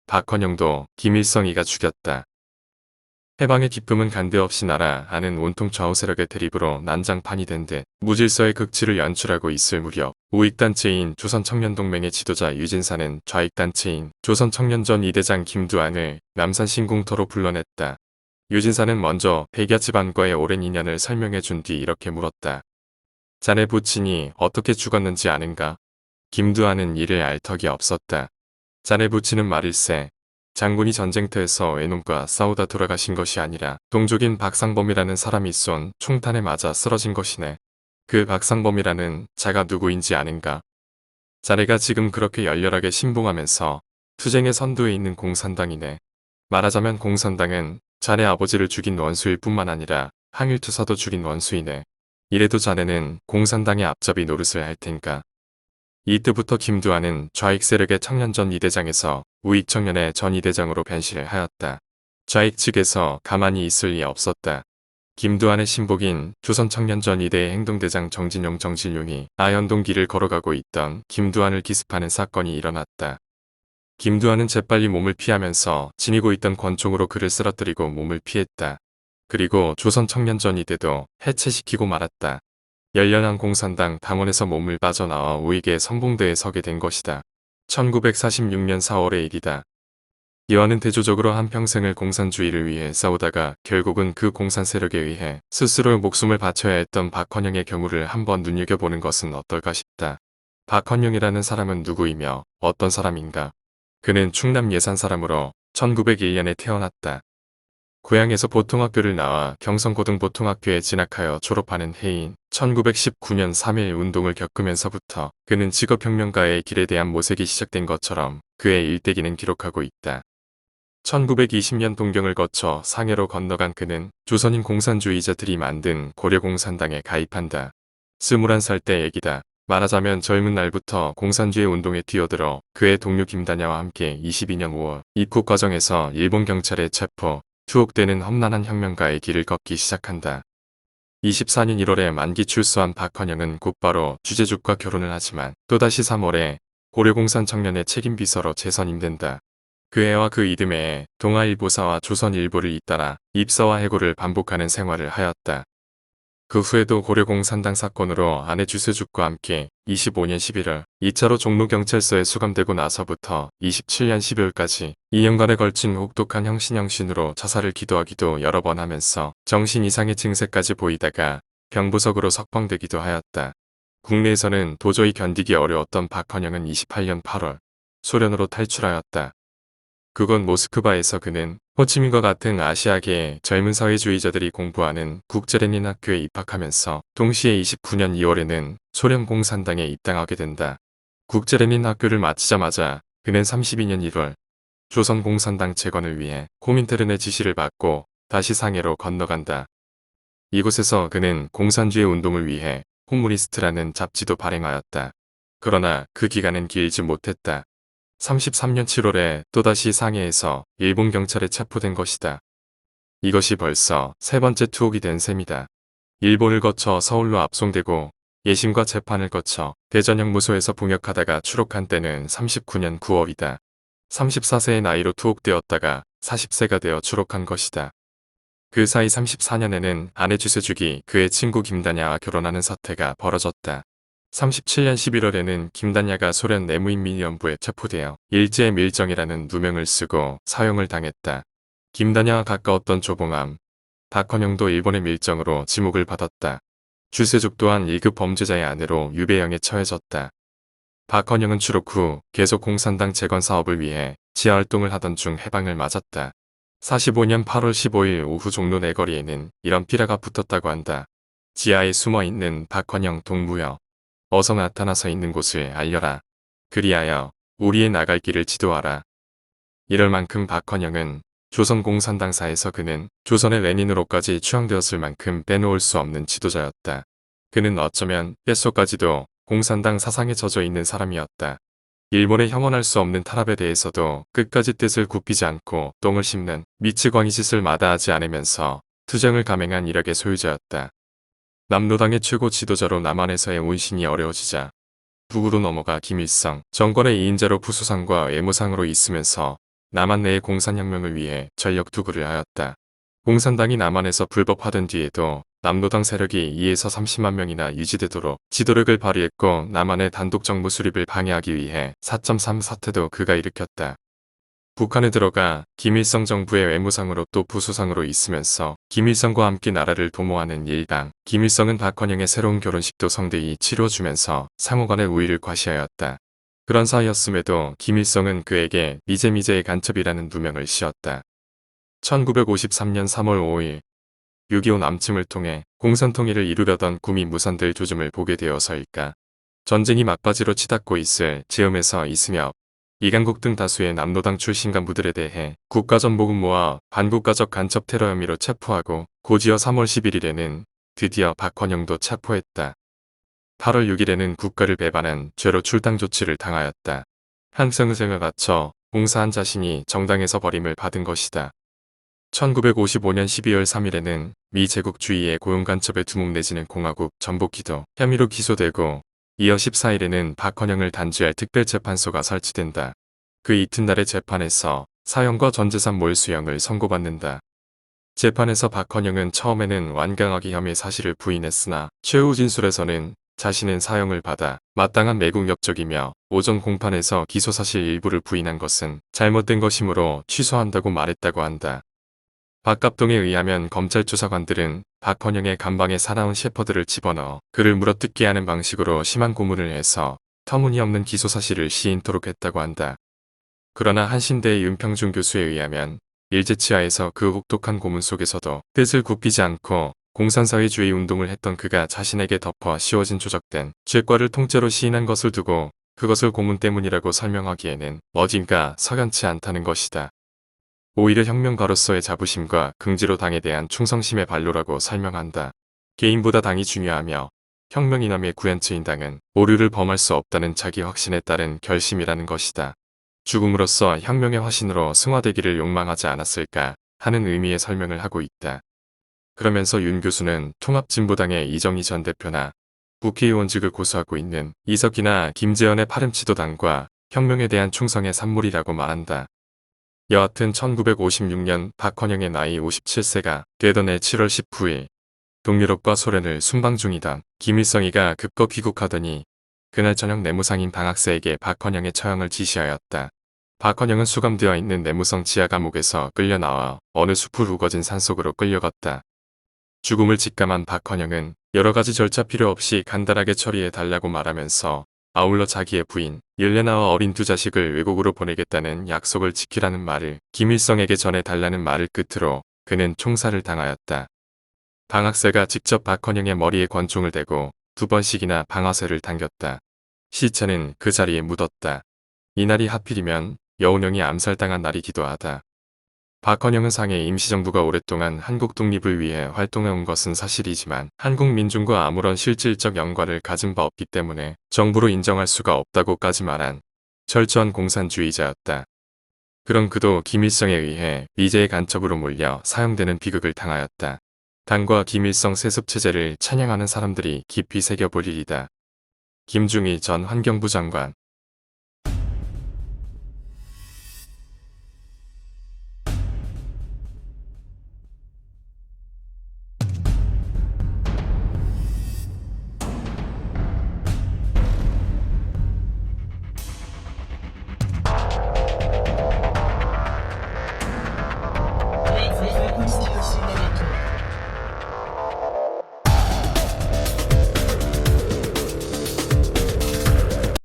박헌영도 김일성이가 죽였다. 해방의 기쁨은 간데없이 날아 아는 온통 좌우 세력의 대립으로 난장판이 된 듯 무질서의 극치를 연출하고 있을 무렵 우익단체인 조선청년동맹의 지도자 유진사는 좌익단체인 조선청년전 이대장 김두한을 남산 신궁터로 불러냈다. 유진사는 먼저 백야 집안과의 오랜 인연을 설명해 준 뒤 이렇게 물었다. 자네 부친이 어떻게 죽었는지 아는가? 김두한은 이를 알 턱이 없었다. 자네 부친은 말일세. 장군이 전쟁터에서 외놈과 싸우다 돌아가신 것이 아니라 동족인 박상범이라는 사람이 쏜 총탄에 맞아 쓰러진 것이네. 그 박상범이라는 자가 누구인지 아는가? 자네가 지금 그렇게 열렬하게 신봉하면서 투쟁의 선두에 있는 공산당이네. 말하자면 공산당은 자네 아버지를 죽인 원수일 뿐만 아니라 항일투사도 죽인 원수이네. 이래도 자네는 공산당의 앞잡이 노릇을 할 텐가. 이때부터 김두한은 좌익 세력의 청년전 이대장에서 우익 청년의 전 이대장으로 변신을 하였다. 좌익 측에서 가만히 있을 리 없었다. 김두한의 신복인 조선청년전 이대의 행동대장 정진용 정진용이 아현동 길을 걸어가고 있던 김두한을 기습하는 사건이 일어났다. 김두한은 재빨리 몸을 피하면서 지니고 있던 권총으로 그를 쓰러뜨리고 몸을 피했다. 그리고 조선청년전 이대도 해체시키고 말았다. 열렬한 공산당 당원에서 몸을 빠져나와 우익의 선봉대에 서게 된 것이다. 1946년 4월의 일이다. 이완은 대조적으로 한평생을 공산주의를 위해 싸우다가 결국은 그 공산 세력에 의해 스스로 목숨을 바쳐야 했던 박헌영의 경우를 한번 눈여겨보는 것은 어떨까 싶다. 박헌영이라는 사람은 누구이며 어떤 사람인가? 그는 충남 예산 사람으로 1901년에 태어났다. 고향에서 보통학교를 나와 경성고등보통학교에 진학하여 졸업하는 해인 1919년 3.1 운동을 겪으면서부터 그는 직업혁명가의 길에 대한 모색이 시작된 것처럼 그의 일대기는 기록하고 있다. 1920년 동경을 거쳐 상해로 건너간 그는 조선인 공산주의자들이 만든 고려공산당에 가입한다. 21살 때 얘기다. 말하자면 젊은 날부터 공산주의 운동에 뛰어들어 그의 동료 김단야와 함께 22년 5월 입국 과정에서 일본 경찰에 체포, 투옥되는 험난한 혁명가의 길을 걷기 시작한다. 24년 1월에 만기 출소한 박헌영은 곧바로 주재죽과 결혼을 하지만 또다시 3월에 고려공산 청년의 책임비서로 재선임된다. 그 해와 그 이듬해에 동아일보사와 조선일보를 잇따라 입사와 해고를 반복하는 생활을 하였다. 그 후에도 고려공산당 사건으로 아내 주세죽과 함께 25년 11월 2차로 종로경찰서에 수감되고 나서부터 27년 12월까지 2년간에 걸친 혹독한 형신으로 자살을 기도하기도 여러 번 하면서 정신 이상의 증세까지 보이다가 병부석으로 석방되기도 하였다. 국내에서는 도저히 견디기 어려웠던 박헌영은 28년 8월 소련으로 탈출하였다. 그곳 모스크바에서 그는 호치민과 같은 아시아계의 젊은 사회주의자들이 공부하는 국제레닌 학교에 입학하면서 동시에 29년 2월에는 소련 공산당에 입당하게 된다. 국제레닌 학교를 마치자마자 그는 32년 1월 조선 공산당 재건을 위해 코민테른의 지시를 받고 다시 상해로 건너간다. 이곳에서 그는 공산주의 운동을 위해 코무니스트라는 잡지도 발행하였다. 그러나 그 기간은 길지 못했다. 33년 7월에 또다시 상해에서 일본 경찰에 체포된 것이다. 이것이 벌써 세 번째 투옥이 된 셈이다. 일본을 거쳐 서울로 압송되고 예심과 재판을 거쳐 대전형무소에서 복역하다가 추록한 때는 39년 9월이다. 34세의 나이로 투옥되었다가 40세가 되어 추록한 것이다. 그 사이 34년에는 아내 주세죽이 그의 친구 김단야와 결혼하는 사태가 벌어졌다. 37년 11월에는 김단야가 소련 내무인민위원부에 체포되어 일제 밀정이라는 누명을 쓰고 사형을 당했다. 김단야와 가까웠던 조봉암, 박헌영도 일본의 밀정으로 지목을 받았다. 주세죽 또한 1급 범죄자의 아내로 유배형에 처해졌다. 박헌영은 추록 후 계속 공산당 재건 사업을 위해 지하활동을 하던 중 해방을 맞았다. 45년 8월 15일 오후 종로 내거리에는 이런 피라가 붙었다고 한다. 지하에 숨어있는 박헌영 동무여. 어서 나타나서 있는 곳을 알려라. 그리하여 우리의 나갈 길을 지도하라. 이럴 만큼 박헌영은 조선공산당사에서 그는 조선의 레닌으로까지 추앙되었을 만큼 빼놓을 수 없는 지도자였다. 그는 어쩌면 뼛속까지도 공산당 사상에 젖어 있는 사람이었다. 일본의 형언할 수 없는 탄압에 대해서도 끝까지 뜻을 굽히지 않고 똥을 씹는 미치광이 짓을 마다하지 않으면서 투쟁을 감행한 이력의 소유자였다. 남로당의 최고 지도자로 남한에서의 운신이 어려워지자 북으로 넘어가 김일성 정권의 2인자로 부수상과 외무상으로 있으면서 남한 내의 공산혁명을 위해 전력 투구를 하였다. 공산당이 남한에서 불법화된 뒤에도 남노당 세력이 2에서 30만 명이나 유지되도록 지도력을 발휘했고 남한의 단독 정부 수립을 방해하기 위해 4.3 사태도 그가 일으켰다. 북한에 들어가 김일성 정부의 외무상으로 또 부수상으로 있으면서 김일성과 함께 나라를 도모하는 일당, 김일성은 박헌영의 새로운 결혼식도 성대히 치러주면서 상호간의 우위를 과시하였다. 그런 사이였음에도 김일성은 그에게 미제미제의 간첩이라는 누명을 씌웠다. 1953년 3월 5일 6.25 남침을 통해 공산통일을 이루려던 구미 무산될 조짐을 보게 되어서일까. 전쟁이 막바지로 치닫고 있을 즈음에서 이승엽, 이강국 등 다수의 남노당 출신 간부들에 대해 국가전복은 모아 반국가적 간첩 테러 혐의로 체포하고 곧이어 3월 11일에는 드디어 박헌영도 체포했다. 8월 6일에는 국가를 배반한 죄로 출당 조치를 당하였다. 한생을 갖춰 봉사한 자신이 정당에서 버림을 받은 것이다. 1955년 12월 3일에는 미 제국주의의 고용간첩에 두목내지는 공화국 전복기도 혐의로 기소되고 이어 14일에는 박헌영을 단죄할 특별재판소가 설치된다. 그 이튿날의 재판에서 사형과 전재산 몰수형을 선고받는다. 재판에서 박헌영은 처음에는 완강하게 혐의 사실을 부인했으나 최후 진술에서는 자신은 사형을 받아 마땅한 매국 역적이며 오전 공판에서 기소사실 일부를 부인한 것은 잘못된 것이므로 취소한다고 말했다고 한다. 박갑동에 의하면 검찰 조사관들은 박헌영의 감방에 사나운 셰퍼들을 집어넣어 그를 물어뜯게 하는 방식으로 심한 고문을 해서 터무니없는 기소사실을 시인토록 했다고 한다. 그러나 한신대의 윤평준 교수에 의하면 일제치하에서 그 혹독한 고문 속에서도 뜻을 굽히지 않고 공산사회주의 운동을 했던 그가 자신에게 덮어 씌워진 조작된 죄과를 통째로 시인한 것을 두고 그것을 고문 때문이라고 설명하기에는 어딘가 석연치 않다는 것이다. 오히려 혁명가로서의 자부심과 긍지로 당에 대한 충성심의 발로라고 설명한다. 개인보다 당이 중요하며 혁명이남의 구현체인 당은 오류를 범할 수 없다는 자기 확신에 따른 결심이라는 것이다. 죽음으로써 혁명의 화신으로 승화되기를 욕망하지 않았을까 하는 의미의 설명을 하고 있다. 그러면서 윤 교수는 통합진보당의 이정희 전 대표나 국회의원직을 고수하고 있는 이석기나 김재현의 파렴치도당과 혁명에 대한 충성의 산물이라고 말한다. 여하튼 1956년 박헌영의 나이 57세가 되던 해 7월 19일 동유럽과 소련을 순방 중이던 김일성이가 급거 귀국하더니 그날 저녁 내무상인 방학세에게 박헌영의 처형을 지시하였다. 박헌영은 수감되어 있는 내무성 지하 감옥에서 끌려 나와 어느 숲을 우거진 산속으로 끌려갔다. 죽음을 직감한 박헌영은 여러 가지 절차 필요 없이 간단하게 처리해 달라고 말하면서 아울러 자기의 부인, 옐레나와 어린 두 자식을 외국으로 보내겠다는 약속을 지키라는 말을 김일성에게 전해달라는 말을 끝으로 그는 총살을 당하였다. 방학세가 직접 박헌영의 머리에 권총을 대고 2번씩이나 방아쇠를 당겼다. 시체는 그 자리에 묻었다. 이날이 하필이면 여운형이 암살당한 날이기도 하다. 박헌영은 상해 임시정부가 오랫동안 한국 독립을 위해 활동해온 것은 사실이지만 한국 민중과 아무런 실질적 연관을 가진 바 없기 때문에 정부로 인정할 수가 없다고까지 말한 철저한 공산주의자였다. 그런 그도 김일성에 의해 미제의 간첩으로 몰려 사형되는 비극을 당하였다. 당과 김일성 세습체제를 찬양하는 사람들이 깊이 새겨볼 일이다. 김중희 전 환경부 장관